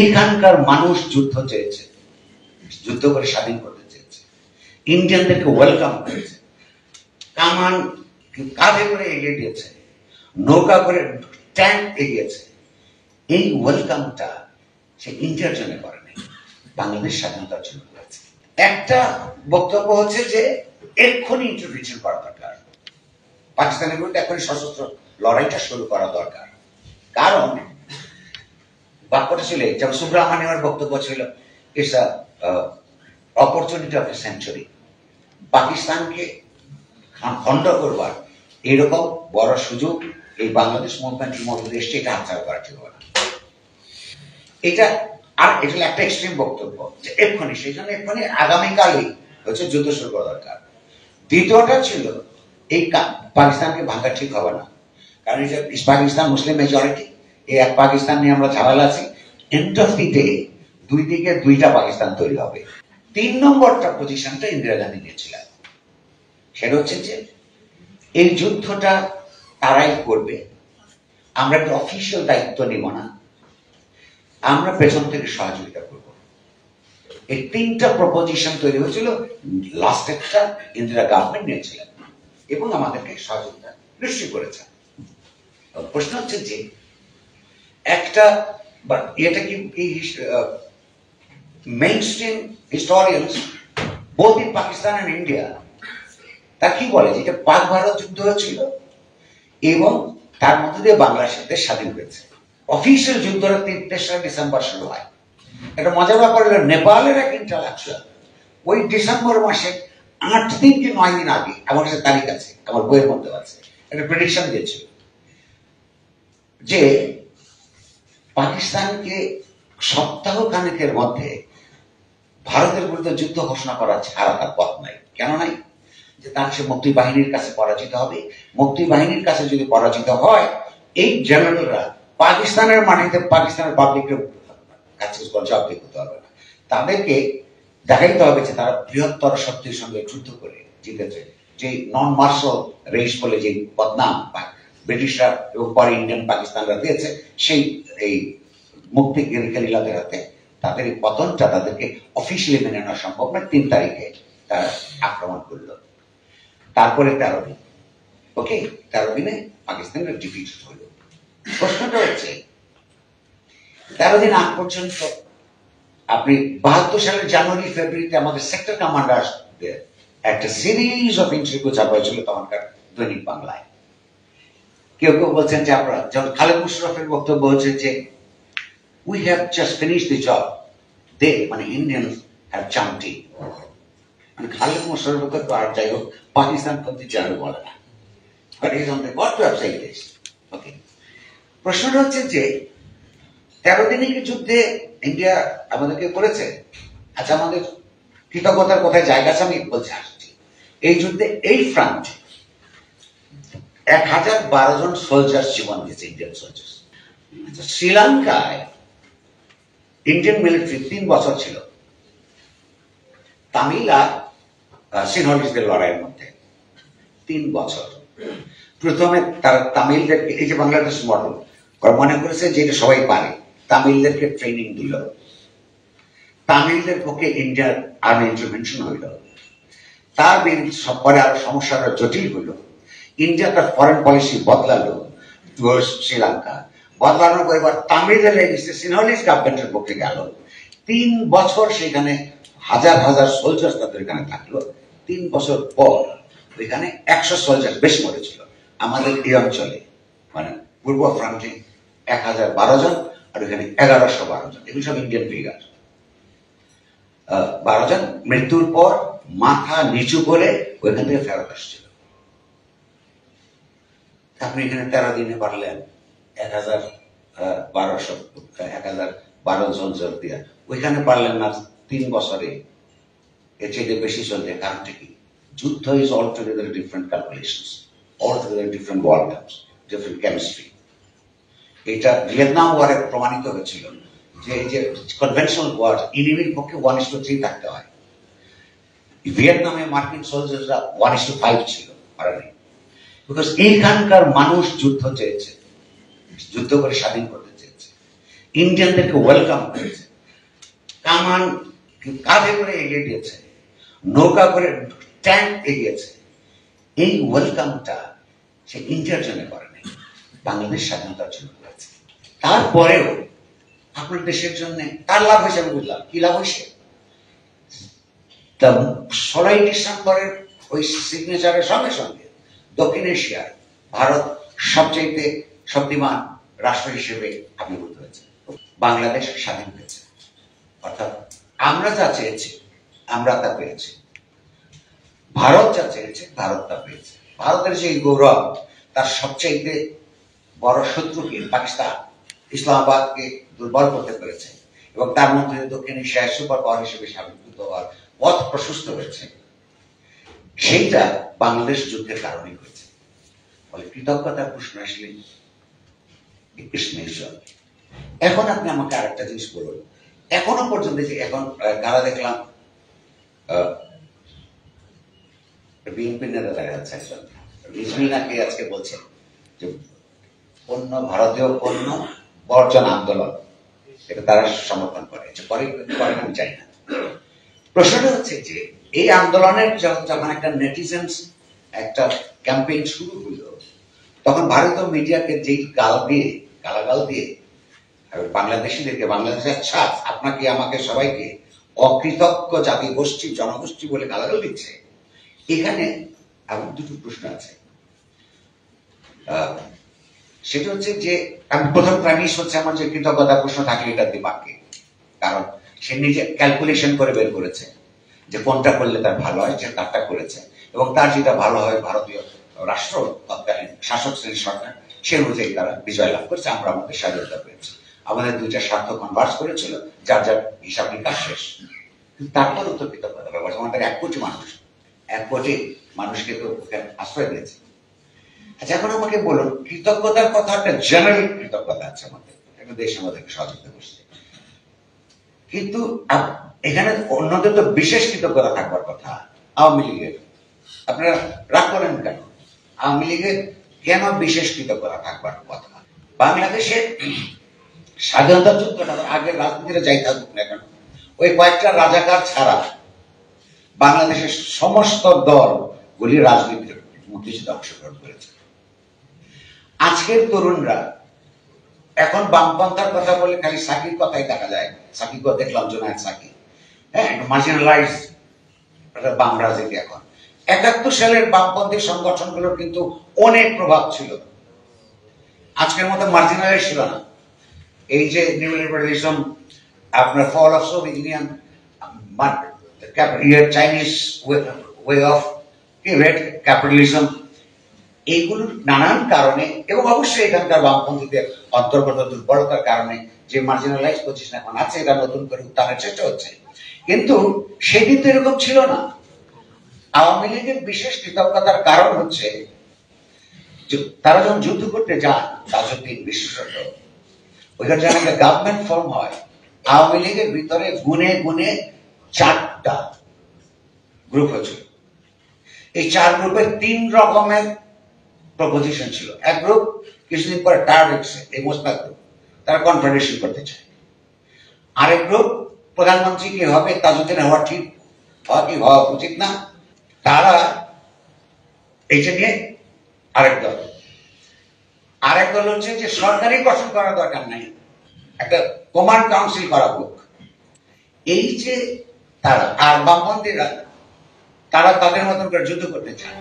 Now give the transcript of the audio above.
এখানকার মানুষ যুদ্ধ চেয়েছে, যুদ্ধ করে স্বাধীন করতে চেয়েছে, ইন্ডিয়ানদেরকে ওয়েলকাম করেছে, কামান কাঁধে করে এগিয়ে দিয়েছে, নৌকা করে ট্যাঙ্ক এগিয়েছে। এই ওয়েলকামটা সে ইন্ডিয়ার জন্য করেনি, বাংলাদেশ স্বাধীনতার জন্য করেছে। একটা বক্তব্য হচ্ছে যে এক্ষুনি ইন্টারভেনশন করা দরকার, পাকিস্তানের বিরুদ্ধে এখনই সশস্ত্র লড়াইটা শুরু করা দরকার। কারণ বাক্যটা ছিল, যেমন সুব্রমণিয়ামের বক্তব্য ছিল, it's a opportunity of the century. পাকিস্তানকে খণ্ড করবার এরকম বড় সুযোগ এই বাংলাদেশ মুভমেন্টের মধ্যে এসছে, এটা হাতছাড়া করা ঠিক হবে না। এটা আর এটা একটা এক্সট্রিম বক্তব্য যে এক্ষুনি, সেই জন্য এক্ষুনি আগামীকালই হচ্ছে যুদ্ধ শুরু করা দরকার। দ্বিতীয়টা ছিল এই পাকিস্তানকে ভাঙা ঠিক হবে না, কারণ এই যে পাকিস্তান মুসলিম মেজরিটি, এই এক পাকিস্তান নিয়ে আমরা ঝামেলা আছি। এন্ড অফ দি ডে দুই দিকে দুইটা পাকিস্তান তৈরি হবে। 3 নম্বরটা পজিশনটা ইন্দিরা গান্ধী নিয়েছিলেন, সেটা হচ্ছে যে এই যুদ্ধটা তারাই করবে, আমরা একটা অফিসিয়াল দায়িত্ব নিব না, আমরা পেছন থেকে সহযোগিতা করব। এই 3টা প্রপোজিশন তৈরি হয়েছিল, লাস্ট একটা ইন্দিরা গভর্নমেন্ট নিয়েছিলেন এবং আমাদেরকে সহযোগিতা নিশ্চয় করেছেন। প্রশ্ন হচ্ছে যে একটা এটা কি mainstream historians both in Pakistan and India তা কি বলে যে এটা পাক ভারত যুদ্ধ হয়েছিল এবং তার মধ্যে দিয়ে বাংলাদেশ স্বাধীন হয়েছে। অফিসিয়াল যুদ্ধটা 3রা ডিসেম্বর শুরু হয়। একটা মজার ব্যাপার হলো, নেপালের এক ইন্টালেকচুয়াল ওই ডিসেম্বর মাসে 8 দিন কি 9 দিন আগে, আমার কাছে তারিখ আছে, আমার বইয়ের মধ্যে আছে, একটা প্রেডিকশন দিয়েছিল যে পাকিস্তানকে সপ্তাহ খানেকের মধ্যে ভারতের বিরুদ্ধে যুদ্ধ ঘোষণা করা ছাড়া তার পথ নাই। কেন নাই? যে তার সে মুক্তি বাহিনীর কাছে পরাজিত হবে। মুক্তি বাহিনীর কাছে যদি পরাজিত হয়, এই জেনারেলরা পাকিস্তানের মাটিতে পাকিস্তানের পাবলিকের কাছে জবাব দিতে পারবে না। তাদেরকে দেখাইতে হবে যে তারা বৃহত্তর শক্তির সঙ্গে যুদ্ধ করে জিতেছে। যে নন মার্শাল রেস বলে যে বদনাম ব্রিটিশরা এবং পরে ইন্ডিয়ান পাকিস্তানরা দিয়েছে, সেই এই মুক্তি গেরিলাদের হাতে তাদের এই পতনটা তাদেরকে অফিসিয়ালি মেনে নেওয়া সম্ভব না। 3 তারিখে তারা আক্রমণ করলো, তারপরে 13 দিন, ওকে, 13 দিনে পাকিস্তানের ডিফিট হলো। প্রশ্নটা হচ্ছে 13 দিন আগ পর্যন্ত আপনি 72 সালের জানুয়ারি ফেব্রুয়ারিতে আমাদের সেক্টর কমান্ডারদের একটা সিরিজ অফ ইন্টারভিউ ছাপা হয়েছিল তখনকার দৈনিক বাংলায়। কেউ কেউ বলছেন যে আমরা, যেমন খালেদ মুশাররফের বক্তব্য হচ্ছে যে we have just finished the job, they মানে Indians have jumped in। মানে খালেদ মুশাররফকে তো আর যাই হোক পাকিস্তান পন্থী জেনারেল বলে না, but he is on the what to have said this, okay। প্রশ্নটা হচ্ছে যে 13 দিনের যুদ্ধে ইন্ডিয়া আমাদেরকে করেছে। আচ্ছা, আমাদের কৃতজ্ঞতার কোথায় জায়গা আছে আমি বলছি, আসছি। এই যুদ্ধে এই ফ্রন্টে 1012 জন সোলজার জীবন দিয়েছে, ইন্ডিয়ান সোলজার। আচ্ছা, শ্রীলঙ্কায় ইন্ডিয়ান মিলিটারি 3 বছর ছিল তামিল আর সিনহলিসদের লড়াইয়ের মধ্যে। 3 বছর। প্রথমে তারা তামিলদেরকে, এই যে বাংলাদেশ মডেল মনে করেছে যে এটা সবাই পারে, তামিলদেরকে ট্রেনিং দিল, তামিলদের পক্ষে ইন্ডিয়ার আর্মি ইন্টারভেনশন হইল। তার পরে আরো সমস্যা জটিল হইল। ইন্ডিয়া তার ফরেন পলিসি বদলালো টুয়ার্ডস শ্রীলঙ্কা। বদলানোর পর এবার তামিলদের লেগেছে সিনহলিস গভর্নমেন্টের পক্ষে গেল। 3 বছর সেখানে হাজার হাজার সোলজার তাদের এখানে থাকলো। 3 বছর পর এখানে 100 সোলজার বেশি মরেছিল আমাদের এই অঞ্চলে, মানে পূর্ব ফ্রন্টে 1012 জন আর এখানে 1112 জন। এগুলো সব ইন্ডিয়ান ফিগার। 12 জন মৃত্যুর পর মাথা নিচু করে ওইখান থেকে ফেরত আসছিল। আপনি এখানে 13 দিনে পারলেন 1012 জন দিয়া, ওইখানে পারলেন না 3 বছরে। এর চেয়ে বেশি চলতে কারণটা কি? যুদ্ধ is all together different calculations, all together different war terms, different chemistry. এটা ভিয়েতনাম ওয়ারে প্রমাণিত হয়েছিল যে এই যে কনভেনশনাল ওয়ার এনিমির পক্ষে 1:3 থাকতে হয়। ভিয়েতনামে মার্কিন সোলজাররা 1:5 ছিল, পারে নাই। বিকজ এইখানকার মানুষ যুদ্ধ চেয়েছে, যুদ্ধ করে স্বাধীন করতে চেয়েছে। ইন্ডিয়ানদেরকে ওয়েলকাম করেছে, কামান কাঁধে করে এগিয়ে দিয়েছে, নৌকা করে ট্যাঙ্ক এগিয়েছে। এই ওয়েলকামটা সে ইন্ডিয়ার জন্য করেনি, বাংলাদেশ স্বাধীনতার জন্য করেছে। তারপরেও আপনার দেশের জন্য তার লাভ হয়েছে, আমি বুঝলাম কি লাভ হয়েছে। 16 ডিসেম্বরের ওই সিগনেচারের সঙ্গে সঙ্গে দক্ষিণ এশিয়ায় ভারত সবচেয়ে শক্তিমান রাষ্ট্র হিসেবে আবির্ভূত হয়েছে, বাংলাদেশ স্বাধীন হয়েছে। অর্থাৎ আমরা যা চেয়েছি আমরা তা পেয়েছি, ভারত যা চেয়েছে ভারত তা পেয়েছে। ভারতের যে গৌরব, তার সবচেয়ে বড় শত্রুকে পাকিস্তান, ইসলামাবাদকে দুর্বল করতে পেরেছে এবং তার মধ্যে দক্ষিণ এশিয়ায় সুপার পাওয়ার হিসেবে আবির্ভূত হওয়ার পথ প্রশস্ত হয়েছে। সেইটা বাংলাদেশ যুদ্ধের কারণেই হয়েছে। ফলে কৃতজ্ঞতার প্রশ্ন আসলে এখন আপনি আমাকে আরেকটা জিনিস বলুন, এখনো পর্যন্ত যে এখন গাড়া দেখলাম বিএনপি নেতা দেখা যাচ্ছে একজন রিজভি নাকি আজকে বলছেন যে পণ্য, ভারতীয় পণ্য বর্জন আন্দোলন, এটা তারা সমর্থন করে, করেন আমি চাই না। প্রশ্নটা হচ্ছে যে এই আন্দোলনের যখন একটা নেটিজেন্স একটা ক্যাম্পেইন শুরু হলো, তখন ভারতীয় মিডিয়াকে যেই গালাগাল দিয়ে বাংলাদেশিদেরকে, বাংলাদেশের ছাত্র আপনাকে আমাকে সবাইকে অকৃতজ্ঞ জাতি গোষ্ঠী জনগোষ্ঠী বলে গালাগাল দিচ্ছে। এখানে আমার দুটো প্রশ্ন আছে। সেটা হচ্ছে যে আমি প্রথম প্রামিস হচ্ছে আমার যে কৃতজ্ঞতা প্রশ্ন থাকে এটা দিবাকে, কারণ সে নিজে ক্যালকুলেশন করে বের করেছে যে কোনটা করলে তার ভালো হয়, যে তারটা করেছে এবং তার যেটা ভালো হয় ভারতীয় রাষ্ট্র তৎকালীন শাসক শ্রেণীর সরকার সে অনুযায়ী তারা বিজয় লাভ করেছে, আমরা আমাদের স্বাধীনতা পেয়েছি। আমাদের দুইটা স্বার্থ কনভার্স করেছিল, যার যার হিসাব নিকাশ শেষ। তারপরও তো কৃতজ্ঞতা ব্যাপার, আমাদের 1 কোটি মানুষ, 1 কোটি মানুষকে তো আশ্রয় দিয়েছে। আচ্ছা, এখন আমাকে বলুন, কৃতজ্ঞতার কথা একটা জেনারেল কৃতজ্ঞতা আছে আমাদের, একটা দেশ আমাদেরকে সহযোগিতা করছে, কিন্তু এখানে অন্যদের তো বিশেষ কৃতজ্ঞতা থাকবার কথা। আওয়ামী লীগের আপনারা রাগ করেন কেন? আওয়ামী লীগের কেন বিশেষ কৃতজ্ঞতা থাকবার কথা? বাংলাদেশের স্বাধীনতা যুদ্ধটা আগের রাজনীতিরা যাই থাকুক না কেন, ওই কয়েকটা রাজাকার ছাড়া বাংলাদেশের সমস্ত দলগুলি রাজনীতির মুক্তিযুদ্ধে অংশগ্রহণ করেছে। আজকের তরুণরা এখন বামপন্থার কথা বলে খালি সাকির কথাই দেখা যায়, সাকিকে দেখলাম, জোনায়েদ সাকি, হ্যাঁ, মার্জিনালাইজ বাম রাজনীতি। এখন 71 সালের বামপন্থী সংগঠনগুলোর কিন্তু অনেক প্রভাব ছিল, আজকের মতো মার্জিনালাইজ ছিল না। এই যে নিউ লিবারালিজম, আপনার fall of Soviet Union, Chinese way of red capitalism, এইগুলোর নানান কারণে এবং অবশ্যই এখানকার বামপন্থীদের অন্তর্গত দুর্বলতার কারণে যে মার্জিনালাইজ পজিশন এখন আছে, এটা নতুন করে উত্থানের চেষ্টা হচ্ছে। কিন্তু সেদিন তো এরকম ছিল না। আওয়ামী লীগের বিশেষ কৃতজ্ঞতার কারণ হচ্ছে তারা যখন যুদ্ধ করতে যান, তাজউদ্দিন বিশেষত, ওইখানে যখন একটা গভর্নমেন্ট ফর্ম হয়, আওয়ামী লীগের ভিতরে গুনে গুনে 4টা গ্রুপ হয়েছিল। এই 4 গ্রুপের 3 রকমের প্রপোজিশন ছিল। এক গ্রুপ কিছুদিন পরে টায়ার্ড হচ্ছে, এই মোস্তাক গ্রুপ, তারা কনফেডারেশন করতে চায়। আরেক গ্রুপ প্রধানমন্ত্রী কি হবে, তাজউদ্দিন হওয়া ঠিক, হওয়া উচিত না, তারা এইটা নিয়ে আরেক দল। আরেক দল হচ্ছে যে সরকারি গঠন করার দরকার নাই, একটা কমান্ড কাউন্সিল করা হোক। এই যে তারা, আর বামপন্থীরা তারা তাদের মতন করে যুদ্ধ করতে চায়।